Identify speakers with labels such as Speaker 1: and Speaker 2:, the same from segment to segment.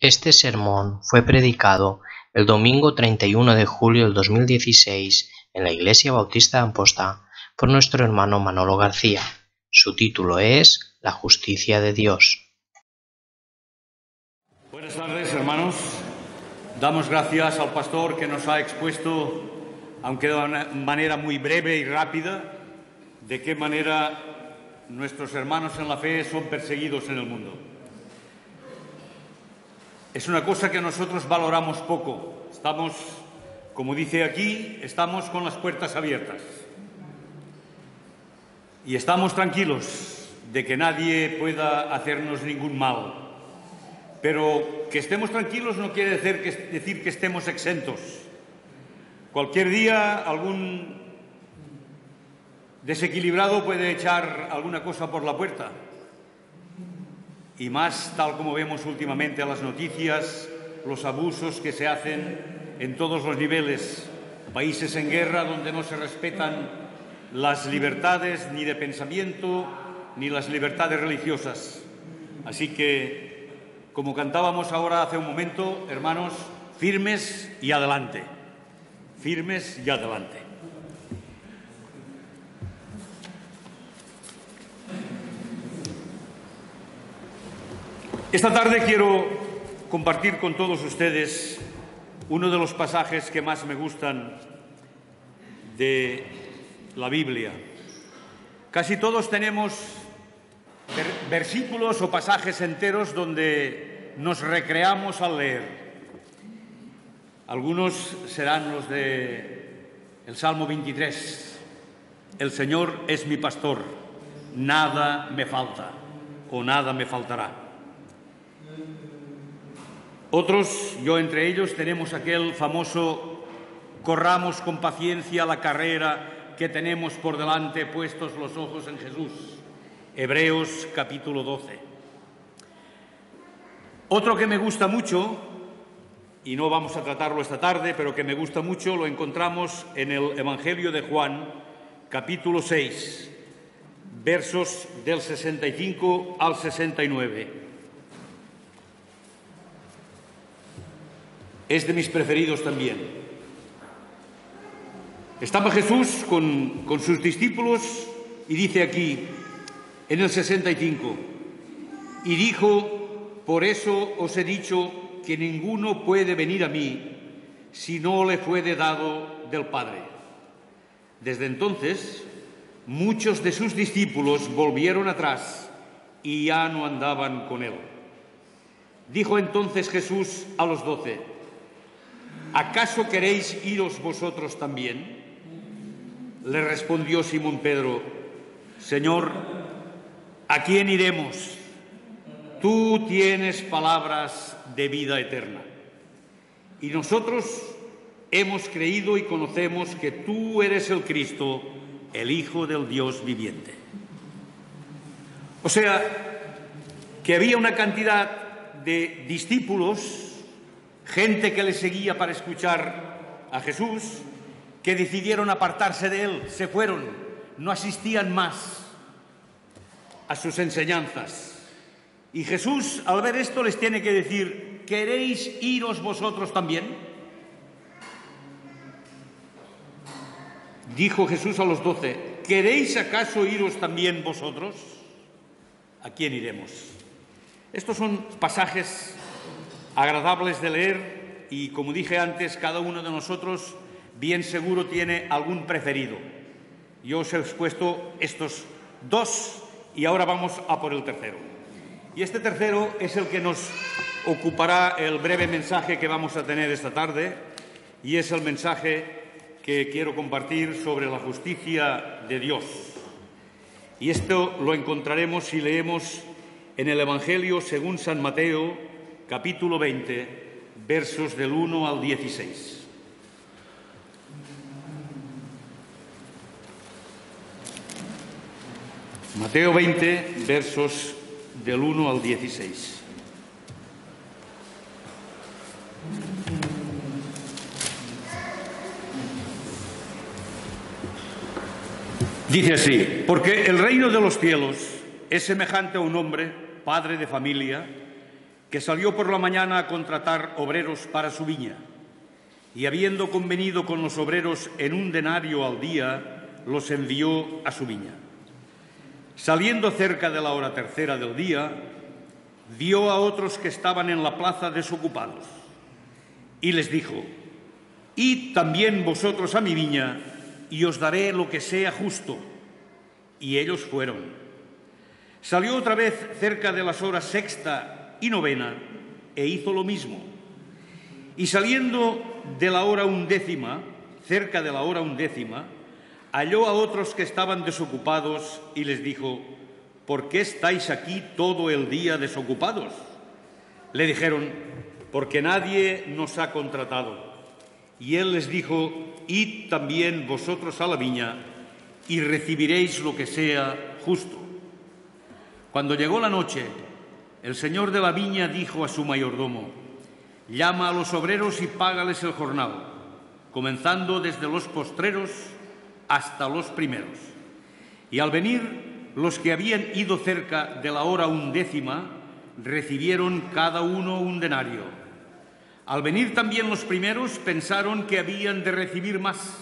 Speaker 1: Este sermón fue predicado el domingo 31 de julio del 2016 en la Iglesia Bautista de Amposta por nuestro hermano Manolo García. Su título es La justicia de Dios.
Speaker 2: Buenas tardes, hermanos. Damos gracias al pastor que nos ha expuesto, aunque de una manera muy breve y rápida, de qué manera nuestros hermanos en la fe son perseguidos en el mundo. Es una cosa que nosotros valoramos poco. Estamos, como dice aquí, estamos con las puertas abiertas. Y estamos tranquilos de que nadie pueda hacernos ningún mal. Pero que estemos tranquilos no quiere decir que estemos exentos. Cualquier día algún desequilibrado puede echar alguna cosa por la puerta. Y más tal como vemos últimamente a las noticias, los abusos que se hacen en todos los niveles. Países en guerra donde no se respetan las libertades ni de pensamiento ni las libertades religiosas. Así que, como cantábamos ahora hace un momento, hermanos, firmes y adelante. Firmes y adelante. Esta tarde quiero compartir con todos ustedes uno de los pasajes que más me gustan de la Biblia. Casi todos tenemos versículos o pasajes enteros donde nos recreamos al leer. Algunos serán los del Salmo 23. El Señor es mi pastor, nada me falta o nada me faltará. Otros, yo entre ellos, tenemos aquel famoso corramos con paciencia la carrera que tenemos por delante, puestos los ojos en Jesús. Hebreos capítulo 12. Otro que me gusta mucho, y no vamos a tratarlo esta tarde, pero que me gusta mucho, lo encontramos en el Evangelio de Juan, capítulo 6, versos del 65 al 69. Es de mis preferidos también. Estaba Jesús con sus discípulos y dice aquí, en el 65, y dijo, por eso os he dicho que ninguno puede venir a mí si no le fuere dado del Padre. Desde entonces, muchos de sus discípulos volvieron atrás y ya no andaban con él. Dijo entonces Jesús a los 12, ¿acaso queréis iros vosotros también? Le respondió Simón Pedro, Señor, ¿a quién iremos? Tú tienes palabras de vida eterna. Y nosotros hemos creído y conocemos que tú eres el Cristo, el Hijo del Dios viviente. O sea, que había una cantidad de discípulos, gente que le seguía para escuchar a Jesús, que decidieron apartarse de él, se fueron, no asistían más a sus enseñanzas. Y Jesús, al ver esto, les tiene que decir, ¿queréis iros vosotros también? Dijo Jesús a los 12, ¿queréis acaso iros también vosotros? ¿A quién iremos? Estos son pasajes agradables de leer y, como dije antes, cada uno de nosotros bien seguro tiene algún preferido. Yo os he expuesto estos dos y ahora vamos a por el tercero. Y este tercero es el que nos ocupará el breve mensaje que vamos a tener esta tarde y es el mensaje que quiero compartir sobre la justicia de Dios. Y esto lo encontraremos si leemos en el Evangelio según San Mateo, capítulo 20, versos del 1 al 16. Mateo 20, versos del 1 al 16. Dice así, porque el reino de los cielos es semejante a un hombre, padre de familia, que salió por la mañana a contratar obreros para su viña, y habiendo convenido con los obreros en 1 denario al día, los envió a su viña. Saliendo cerca de la hora tercera del día, vio a otros que estaban en la plaza desocupados, y les dijo: «Id también vosotros a mi viña, y os daré lo que sea justo». Y ellos fueron. Salió otra vez cerca de las horas sexta y novena, e hizo lo mismo. Y saliendo de la hora 11ª, cerca de la hora 11ª, halló a otros que estaban desocupados y les dijo: «¿Por qué estáis aquí todo el día desocupados?». Le dijeron: «Porque nadie nos ha contratado». Y él les dijo: «Id también vosotros a la viña y recibiréis lo que sea justo». Cuando llegó la noche, el señor de la viña dijo a su mayordomo: «Llama a los obreros y págales el jornal, comenzando desde los postreros hasta los primeros». Y al venir, los que habían ido cerca de la hora 11ª recibieron cada uno 1 denario. Al venir también los primeros, pensaron que habían de recibir más,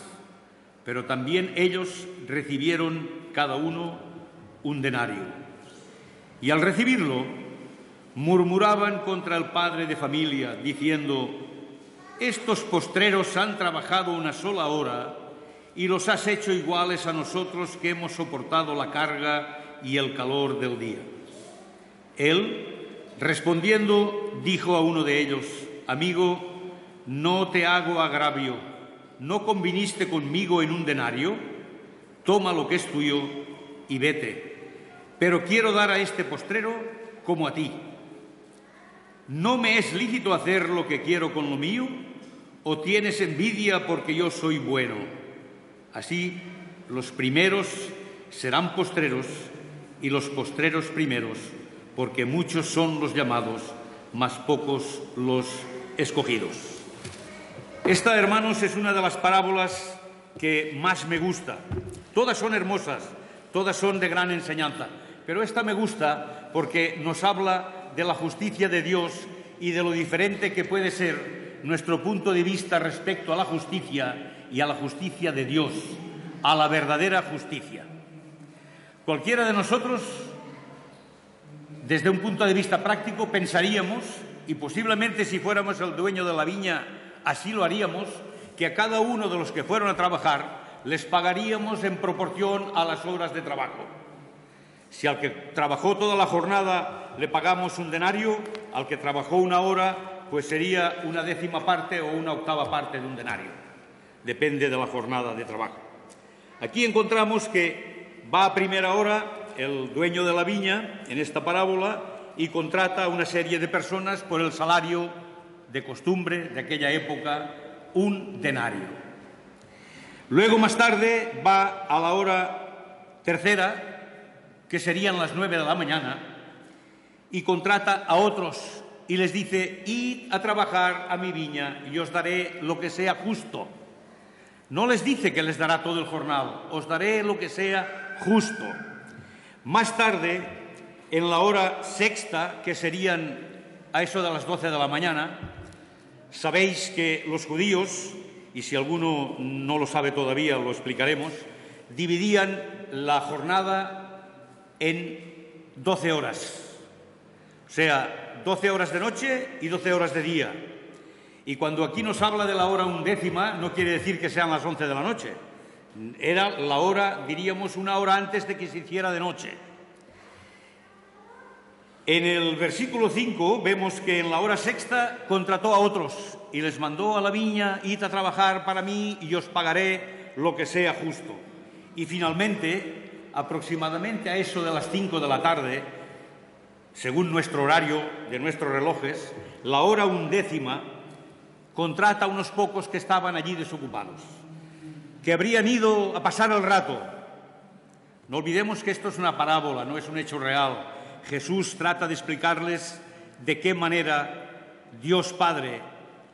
Speaker 2: pero también ellos recibieron cada uno 1 denario. Y al recibirlo, murmuraban contra el padre de familia, diciendo: «Estos postreros han trabajado 1 sola hora y los has hecho iguales a nosotros que hemos soportado la carga y el calor del día». Él, respondiendo, dijo a uno de ellos: «Amigo, no te hago agravio. ¿No conviniste conmigo en 1 denario? Toma lo que es tuyo y vete. Pero quiero dar a este postrero como a ti. ¿No me es lícito hacer lo que quiero con lo mío? ¿O tienes envidia porque yo soy bueno?». Así, los primeros serán postreros y los postreros primeros, porque muchos son los llamados, mas pocos los escogidos. Esta, hermanos, es una de las parábolas que más me gusta. Todas son hermosas, todas son de gran enseñanza, pero esta me gusta porque nos habla de la justicia de Dios y de lo diferente que puede ser nuestro punto de vista respecto a la justicia y a la justicia de Dios, a la verdadera justicia. Cualquiera de nosotros, desde un punto de vista práctico, pensaríamos, y posiblemente si fuéramos el dueño de la viña así lo haríamos, que a cada uno de los que fueron a trabajar les pagaríamos en proporción a las horas de trabajo. Si al que trabajó toda la jornada le pagamos 1 denario, al que trabajó 1 hora, pues sería 1/10 parte o 1/8 parte de 1 denario. Depende de la jornada de trabajo. Aquí encontramos que va a primera hora el dueño de la viña, en esta parábola, y contrata a una serie de personas por el salario de costumbre de aquella época, 1 denario. Luego, más tarde, va a la hora tercera, que serían las 9 de la mañana, y contrata a otros y les dice: «Id a trabajar a mi viña y os daré lo que sea justo». No les dice que les dará todo el jornal, os daré lo que sea justo. Más tarde, en la hora sexta, que serían a eso de las 12 de la mañana, sabéis que los judíos, y si alguno no lo sabe todavía lo explicaremos, dividían la jornada en 12 horas, o sea, 12 horas de noche y 12 horas de día. Y cuando aquí nos habla de la hora 11ª, no quiere decir que sean las 11 de la noche. Era la hora, diríamos, 1 hora antes de que se hiciera de noche. En el versículo 5 vemos que en la hora sexta contrató a otros y les mandó a la viña: «Id a trabajar para mí y os pagaré lo que sea justo». Y finalmente, aproximadamente a eso de las 5 de la tarde, según nuestro horario de nuestros relojes, la hora 11ª, contrata a unos pocos que estaban allí desocupados, que habrían ido a pasar el rato. No olvidemos que esto es una parábola, no es un hecho real. Jesús trata de explicarles de qué manera Dios Padre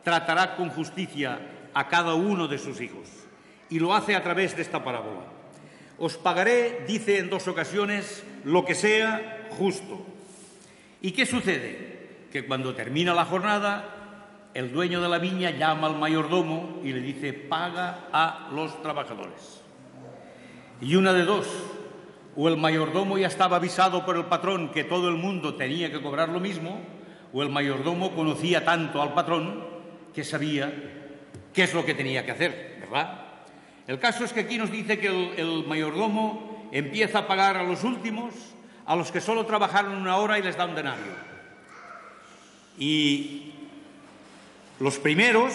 Speaker 2: tratará con justicia a cada uno de sus hijos, y lo hace a través de esta parábola. «Os pagaré», dice en 2 ocasiones, «lo que sea justo». ¿Y qué sucede? que cuando termina la jornada, el dueño de la viña llama al mayordomo y le dice: paga a los trabajadores. Y una de dos: o el mayordomo ya estaba avisado por el patrón que todo el mundo tenía que cobrar lo mismo, o el mayordomo conocía tanto al patrón que sabía qué es lo que tenía que hacer, ¿verdad? El caso es que aquí nos dice que el mayordomo empieza a pagar a los últimos, a los que solo trabajaron una hora, y les da un denario. Y los primeros,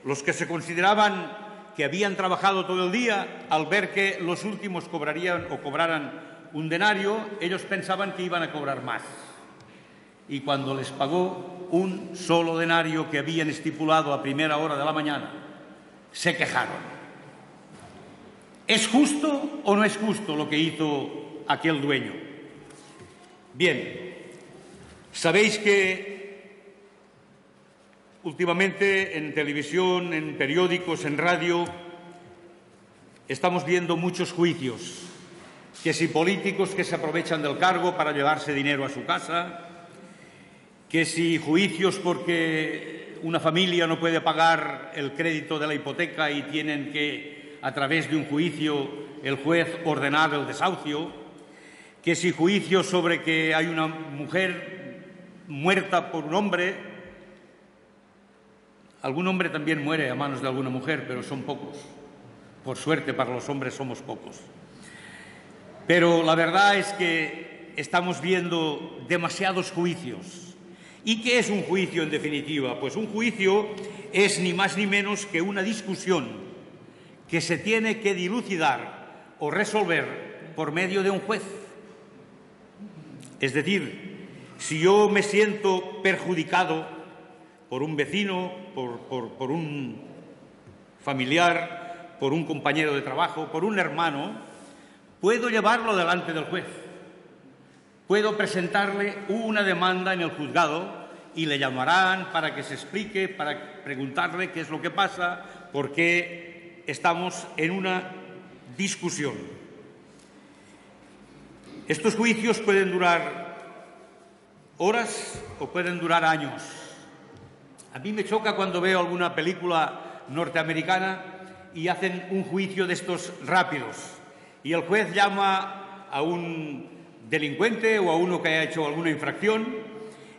Speaker 2: los que se consideraban que habían trabajado todo el día, al ver que los últimos cobraran un denario, ellos pensaban que iban a cobrar más. Y cuando les pagó un solo denario que habían estipulado a primera hora de la mañana, se quejaron. ¿Es justo o no es justo lo que hizo aquel dueño? Bien, sabéis que últimamente en televisión, en periódicos, en radio, estamos viendo muchos juicios, que si políticos que se aprovechan del cargo para llevarse dinero a su casa, que si juicios porque una familia no puede pagar el crédito de la hipoteca y tienen que, a través de un juicio, el juez ordenar el desahucio, que si juicios sobre que hay una mujer muerta por un hombre. Algún hombre también muere a manos de alguna mujer, pero son pocos. Por suerte, para los hombres somos pocos. Pero la verdad es que estamos viendo demasiados juicios. ¿Y qué es un juicio, en definitiva? Pues un juicio es ni más ni menos que una discusión que se tiene que dilucidar o resolver por medio de un juez. Es decir, si yo me siento perjudicado por un vecino, por un familiar, por un compañero de trabajo, por un hermano, puedo llevarlo delante del juez. Puedo presentarle una demanda en el juzgado y le llamarán para que se explique, para preguntarle qué es lo que pasa, por qué estamos en una discusión. Estos juicios pueden durar horas o pueden durar años. A mí me choca cuando veo alguna película norteamericana y hacen un juicio de estos rápidos y el juez llama a un delincuente o a uno que haya hecho alguna infracción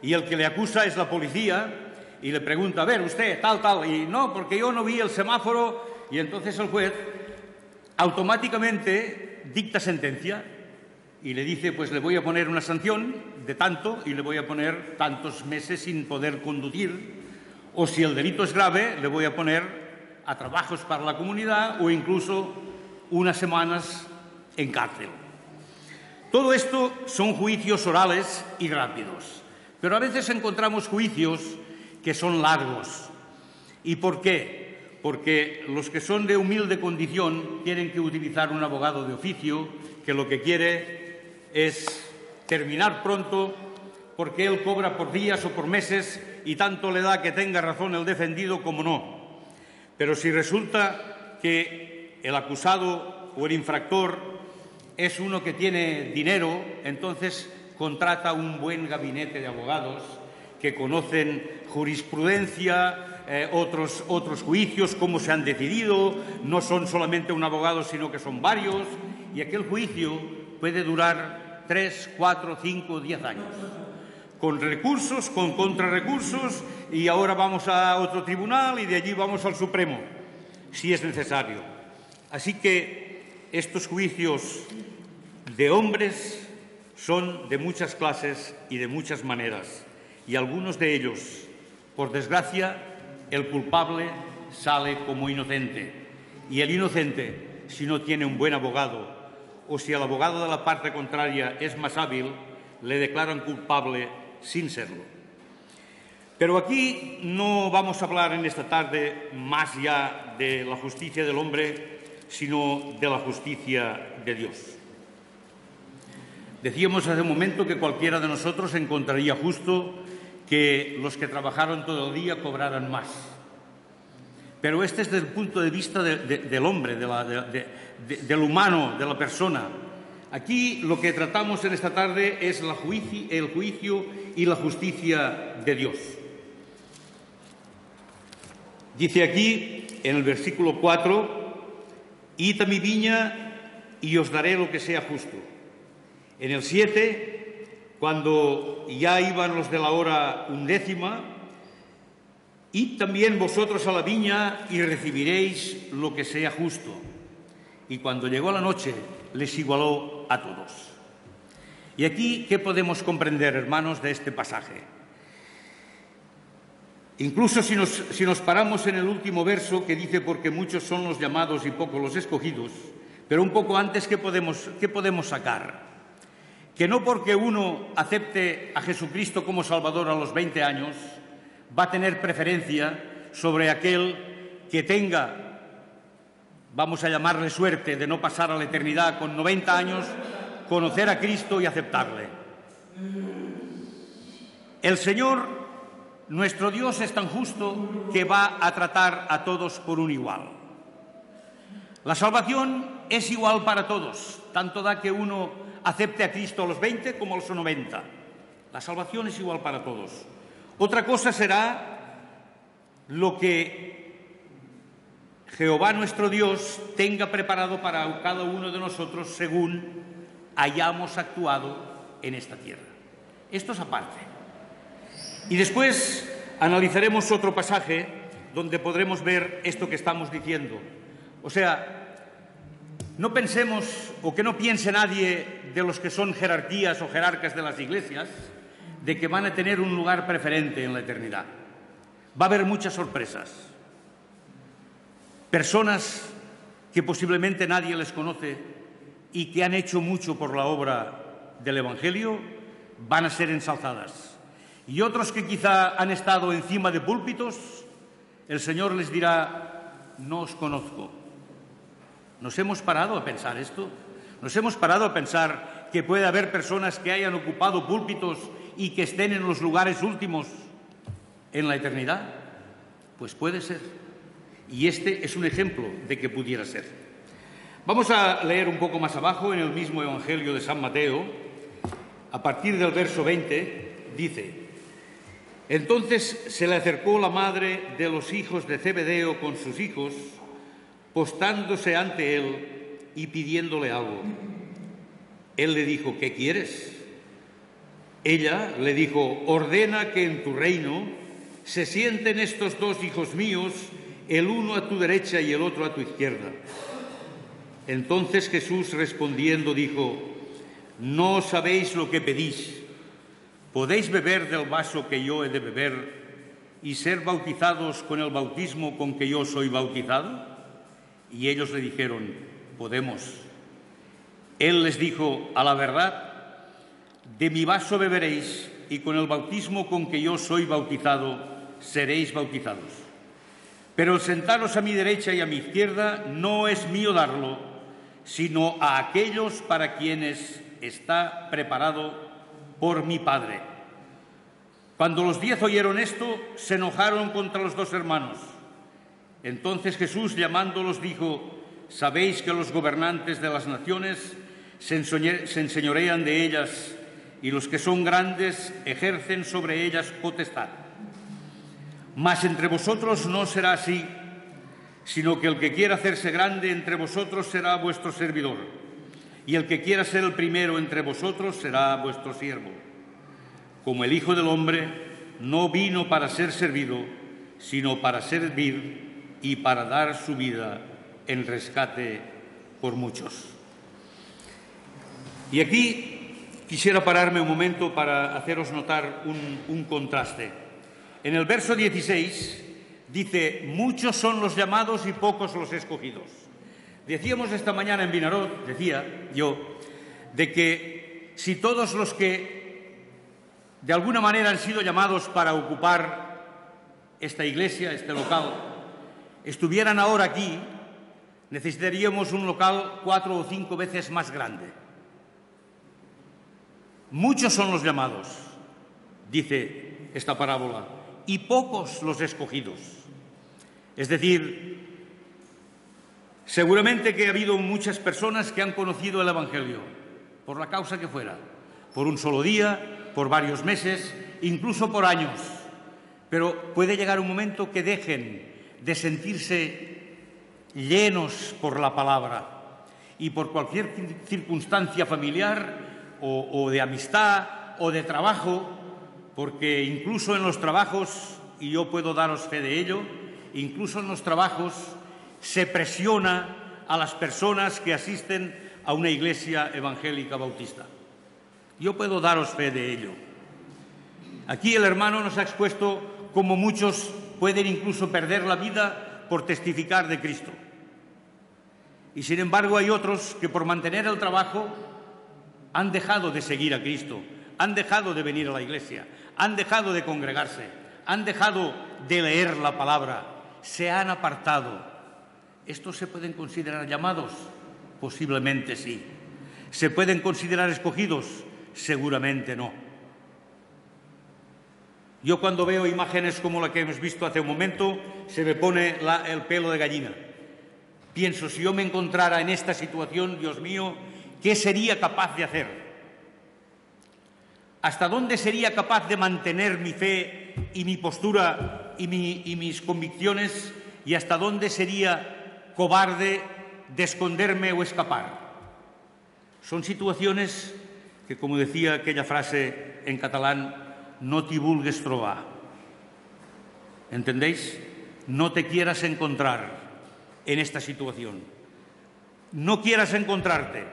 Speaker 2: y el que le acusa es la policía y le pregunta: a ver, usted, tal, y no, porque yo no vi el semáforo, y entonces el juez automáticamente dicta sentencia y le dice: pues le voy a poner una sanción de tanto y le voy a poner tantos meses sin poder conducir, o si el delito es grave le voy a poner a trabajos para la comunidad o incluso unas semanas en cárcel. Todo esto son juicios orales y rápidos, pero a veces encontramos juicios que son largos. ¿Y por qué? Porque los que son de humilde condición tienen que utilizar un abogado de oficio que lo que quiere es terminar pronto, porque él cobra por días o por meses y tanto le da que tenga razón el defendido como no. Pero si resulta que el acusado o el infractor es uno que tiene dinero, entonces contrata un buen gabinete de abogados que conocen jurisprudencia, otros juicios, cómo se han decidido, no son solamente un abogado, sino que son varios, y aquel juicio puede durar 3, 4, 5, 10 años. Con recursos, con contrarrecursos, y ahora vamos a otro tribunal y de allí vamos al Supremo, si es necesario. Así que estos juicios de hombres son de muchas clases y de muchas maneras, y algunos de ellos, por desgracia, el culpable sale como inocente, y el inocente, si no tiene un buen abogado, o si el abogado de la parte contraria es más hábil, le declaran culpable sin serlo. Pero aquí no vamos a hablar en esta tarde más ya de la justicia del hombre, sino de la justicia de Dios. Decíamos hace un momento que cualquiera de nosotros encontraría justo que los que trabajaron todo el día cobraran más. Pero este es desde el punto de vista del hombre, del humano, de la persona. Aquí lo que tratamos en esta tarde es el juicio y la justicia de Dios. Dice aquí, en el versículo 4, «Id a mi viña y os daré lo que sea justo». En el 7, cuando ya iban los de la hora 11, «Id también vosotros a la viña y recibiréis lo que sea justo». Y cuando llegó la noche, les igualó a todos. Y aquí, ¿qué podemos comprender, hermanos, de este pasaje? Incluso si nos paramos en el último verso, que dice «porque muchos son los llamados y pocos los escogidos», pero un poco antes, ¿qué podemos sacar? Que no porque uno acepte a Jesucristo como Salvador a los 20 años, va a tener preferencia sobre aquel que tenga, vamos a llamarle suerte, de no pasar a la eternidad con 90 años, conocer a Cristo y aceptarle. El Señor, nuestro Dios, es tan justo que va a tratar a todos por un igual. La salvación es igual para todos, tanto da que uno acepte a Cristo a los 20 como a los 90. La salvación es igual para todos. Otra cosa será lo que Jehová nuestro Dios tenga preparado para cada uno de nosotros según hayamos actuado en esta tierra. Esto es aparte. Y después analizaremos otro pasaje donde podremos ver esto que estamos diciendo. O sea, no pensemos, o que no piense nadie de los que son jerarquías o jerarcas de las iglesias, de que van a tener un lugar preferente en la eternidad. Va a haber muchas sorpresas. Personas que posiblemente nadie les conoce y que han hecho mucho por la obra del Evangelio van a ser ensalzadas. Y otros que quizá han estado encima de púlpitos, el Señor les dirá: no os conozco. ¿Nos hemos parado a pensar esto? ¿Nos hemos parado a pensar que puede haber personas que hayan ocupado púlpitos y que estén en los lugares últimos en la eternidad? Pues puede ser. Y este es un ejemplo de que pudiera ser. Vamos a leer un poco más abajo, en el mismo Evangelio de San Mateo, a partir del verso 20, dice: «Entonces se le acercó la madre de los hijos de Zebedeo con sus hijos, postándose ante él y pidiéndole algo. Él le dijo: ¿qué quieres? Ella le dijo: ordena que en tu reino se sienten estos dos hijos míos, el uno a tu derecha y el otro a tu izquierda. Entonces Jesús respondiendo dijo: no sabéis lo que pedís. ¿Podéis beber del vaso que yo he de beber y ser bautizados con el bautismo con que yo soy bautizado? Y ellos le dijeron: podemos. Él les dijo: a la verdad, de mi vaso beberéis y con el bautismo con que yo soy bautizado seréis bautizados. Pero el sentaros a mi derecha y a mi izquierda no es mío darlo, sino a aquellos para quienes está preparado por mi Padre. Cuando los 10 oyeron esto, se enojaron contra los dos hermanos. Entonces Jesús, llamándolos, dijo: sabéis que los gobernantes de las naciones se enseñorean de ellas y los que son grandes ejercen sobre ellas potestad. Mas entre vosotros no será así, sino que el que quiera hacerse grande entre vosotros será vuestro servidor, y el que quiera ser el primero entre vosotros será vuestro siervo. Como el Hijo del Hombre no vino para ser servido, sino para servir y para dar su vida en rescate por muchos». Y aquí quisiera pararme un momento para haceros notar un contraste. En el verso 16 dice: muchos son los llamados y pocos los escogidos. Decíamos esta mañana en Vinaròs, decía yo, de que si todos los que de alguna manera han sido llamados para ocupar esta iglesia, este local, estuvieran ahora aquí, necesitaríamos un local 4 o 5 veces más grande. Muchos son los llamados, dice esta parábola, y pocos los escogidos. Es decir, seguramente que ha habido muchas personas que han conocido el Evangelio, por la causa que fuera, por un solo día, por varios meses, incluso por años. Pero puede llegar un momento que dejen de sentirse llenos por la palabra y por cualquier circunstancia familiar o de amistad o de trabajo, porque incluso en los trabajos, y yo puedo daros fe de ello, incluso en los trabajos se presiona a las personas que asisten a una iglesia evangélica bautista. Yo puedo daros fe de ello. Aquí el hermano nos ha expuesto cómo muchos pueden incluso perder la vida por testificar de Cristo. Y sin embargo hay otros que por mantener el trabajo han dejado de seguir a Cristo, han dejado de venir a la iglesia, han dejado de congregarse, han dejado de leer la palabra, se han apartado. ¿Estos se pueden considerar llamados? Posiblemente sí. ¿Se pueden considerar escogidos? Seguramente no. Yo cuando veo imágenes como la que hemos visto hace un momento, se me pone el pelo de gallina. Pienso, si yo me encontrara en esta situación, Dios mío, ¿qué sería capaz de hacer? ¿Hasta dónde sería capaz de mantener mi fe y mi postura y mis convicciones? ¿Y hasta dónde sería cobarde de esconderme o escapar? Son situaciones que, como decía aquella frase en catalán, no t'hi vulgues trobar. ¿Entendéis? No te quieras encontrar en esta situación. No quieras encontrarte,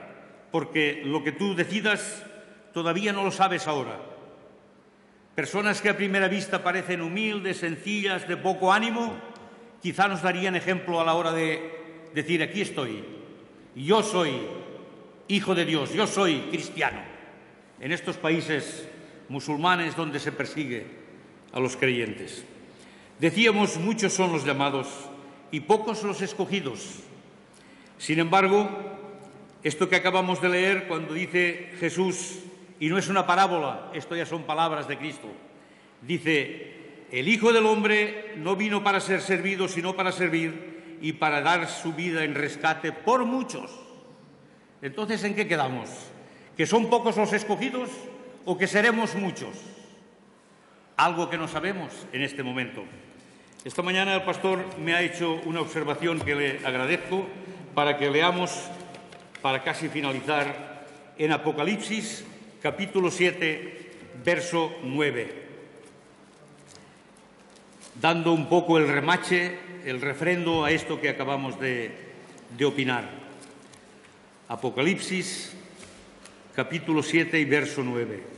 Speaker 2: porque lo que tú decidas todavía no lo sabes ahora. Personas que a primera vista parecen humildes, sencillas, de poco ánimo, quizá nos darían ejemplo a la hora de decir, aquí estoy, yo soy hijo de Dios, yo soy cristiano. En estos países musulmanes donde se persigue a los creyentes. Decíamos, muchos son los llamados y pocos los escogidos. Sin embargo, esto que acabamos de leer, cuando dice Jesús, y no es una parábola, esto ya son palabras de Cristo, dice, el Hijo del Hombre no vino para ser servido, sino para servir y para dar su vida en rescate por muchos. Entonces, ¿en qué quedamos? ¿Que son pocos los escogidos o que seremos muchos? Algo que no sabemos en este momento. Esta mañana el pastor me ha hecho una observación que le agradezco para que leamos, para casi finalizar, en Apocalipsis, capítulo 7, verso 9, dando un poco el remache, el refrendo a esto que acabamos de opinar. Apocalipsis, capítulo 7 y verso 9.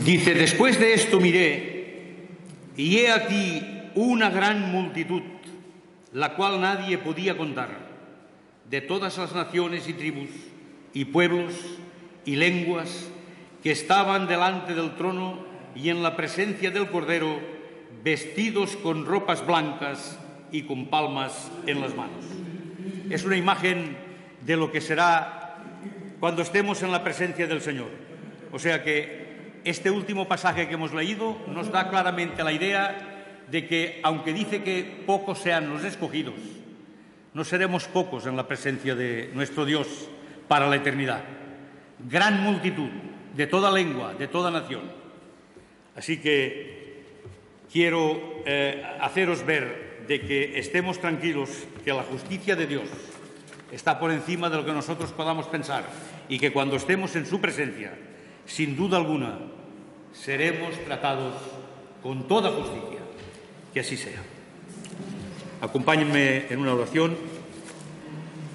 Speaker 2: Dice, después de esto miré, y he aquí una gran multitud, la cual nadie podía contar, de todas las naciones y tribus, y pueblos, y lenguas, que estaban delante del trono y en la presencia del Cordero, vestidos con ropas blancas y con palmas en las manos. Es una imagen de lo que será cuando estemos en la presencia del Señor. O sea que este último pasaje que hemos leído nos da claramente la idea de que, aunque dice que pocos sean los escogidos, no seremos pocos en la presencia de nuestro Dios para la eternidad. Gran multitud, de toda lengua, de toda nación. Así que quiero haceros ver de que estemos tranquilos, que la justicia de Dios está por encima de lo que nosotros podamos pensar y que cuando estemos en su presencia, sin duda alguna, seremos tratados con toda justicia. Que así sea. Acompáñenme en una oración.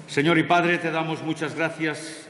Speaker 2: Señor y Padre, te damos muchas gracias